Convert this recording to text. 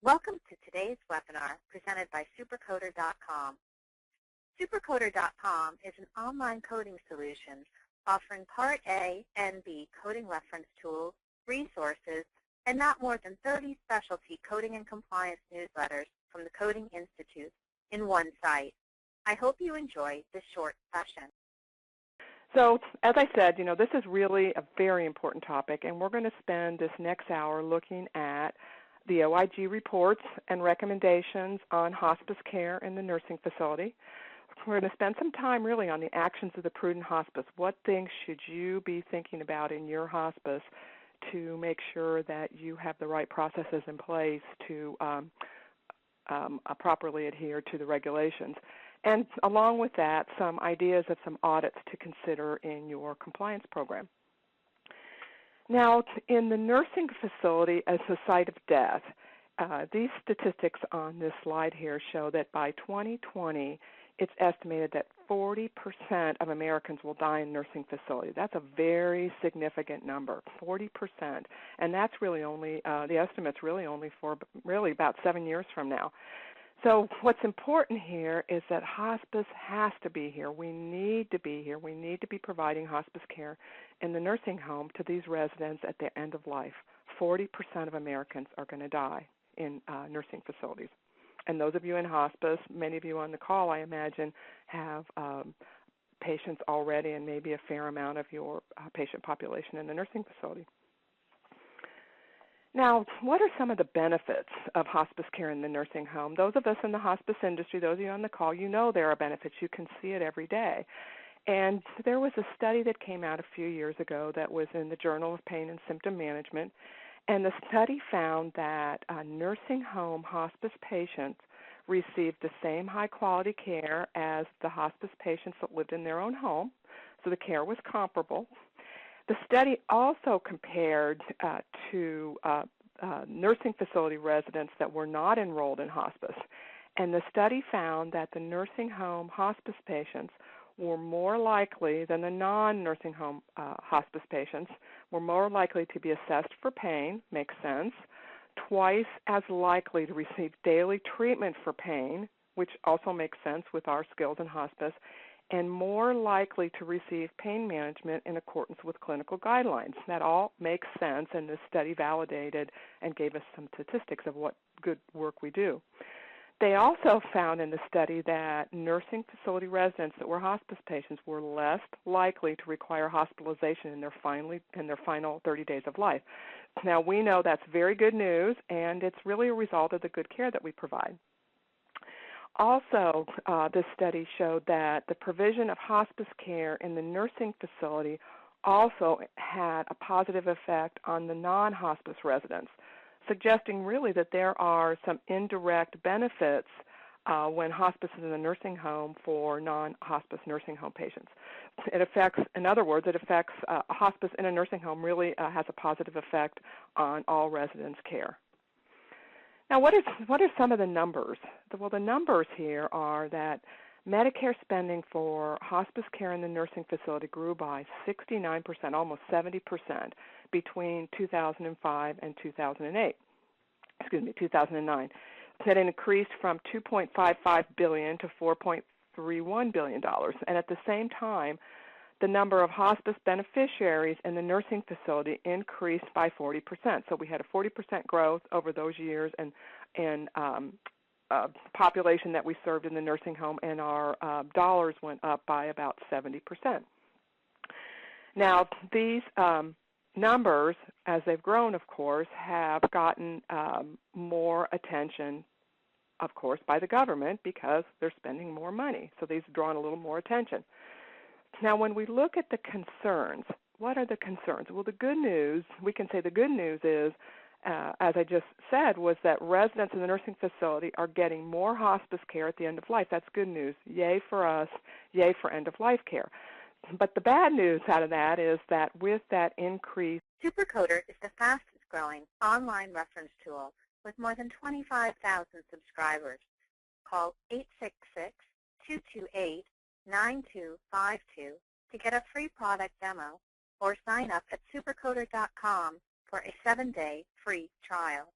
Welcome to today's webinar presented by supercoder.com. Supercoder.com is an online coding solution offering Part A and B coding reference tools, resources, and not more than 30 specialty coding and compliance newsletters from the Coding Institute in one site. I hope you enjoy this short session. So, as I said, this is really a very important topic, and we're going to spend this next hour looking at the OIG reports and recommendations on hospice care in the nursing facility. We're going to spend some time really on the actions of the prudent hospice. What things should you be thinking about in your hospice to make sure that you have the right processes in place to properly adhere to the regulations? And along with that, some ideas of some audits to consider in your compliance program. Now, in the nursing facility as a site of death, these statistics on this slide here show that by 2020, it's estimated that 40% of Americans will die in nursing facilities. That's a very significant number, 40%. And that's really only, the estimate's really only for really about 7 years from now. So what's important here is that hospice has to be here. We need to be here. We need to be providing hospice care in the nursing home to these residents at their end of life. 40% of Americans are going to die in nursing facilities. And those of you in hospice, many of you on the call, I imagine, have patients already and maybe a fair amount of your patient population in the nursing facility. Now, what are some of the benefits of hospice care in the nursing home? Those of us in the hospice industry, those of you on the call, you know there are benefits. You can see it every day. And there was a study that came out a few years ago that was in the Journal of Pain and Symptom Management, and the study found that nursing home hospice patients received the same high-quality care as the hospice patients that lived in their own home, so the care was comparable. The study also compared to nursing facility residents that were not enrolled in hospice, and the study found that the nursing home hospice patients were more likely than the non-nursing home hospice patients, were more likely to be assessed for pain, makes sense, twice as likely to receive daily treatment for pain, which also makes sense with our skills in hospice, and more likely to receive pain management in accordance with clinical guidelines. That all makes sense, and this study validated and gave us some statistics of what good work we do. They also found in the study that nursing facility residents that were hospice patients were less likely to require hospitalization in their final 30 days of life. Now, we know that's very good news, and it's really a result of the good care that we provide. Also, this study showed that the provision of hospice care in the nursing facility also had a positive effect on the non-hospice residents, suggesting really that there are some indirect benefits when hospice is in a nursing home for non-hospice nursing home patients. It affects, in other words, hospice in a nursing home really has a positive effect on all residents' care. Now, what are some of the numbers? Well, the numbers here are that Medicare spending for hospice care in the nursing facility grew by 69%, almost 70%, between 2005 and 2009. It increased from $2.55 billion to $4.31 billion. And at the same time, the number of hospice beneficiaries in the nursing facility increased by 40%. So we had a 40% growth over those years in population that we served in the nursing home, and our dollars went up by about 70%. Now, these numbers, as they've grown, of course, have gotten more attention, of course, by the government because they're spending more money. So these have drawn a little more attention. Now, when we look at the concerns, what are the concerns? Well, the good news, we can say the good news is, as I just said, was that residents in the nursing facility are getting more hospice care at the end of life. That's good news. Yay for us. Yay for end-of-life care. But the bad news out of that is that with that increase, Supercoder is the fastest growing online reference tool with more than 25,000 subscribers. Call 866-228-9252 to get a free product demo or sign up at supercoder.com for a 7-day free trial.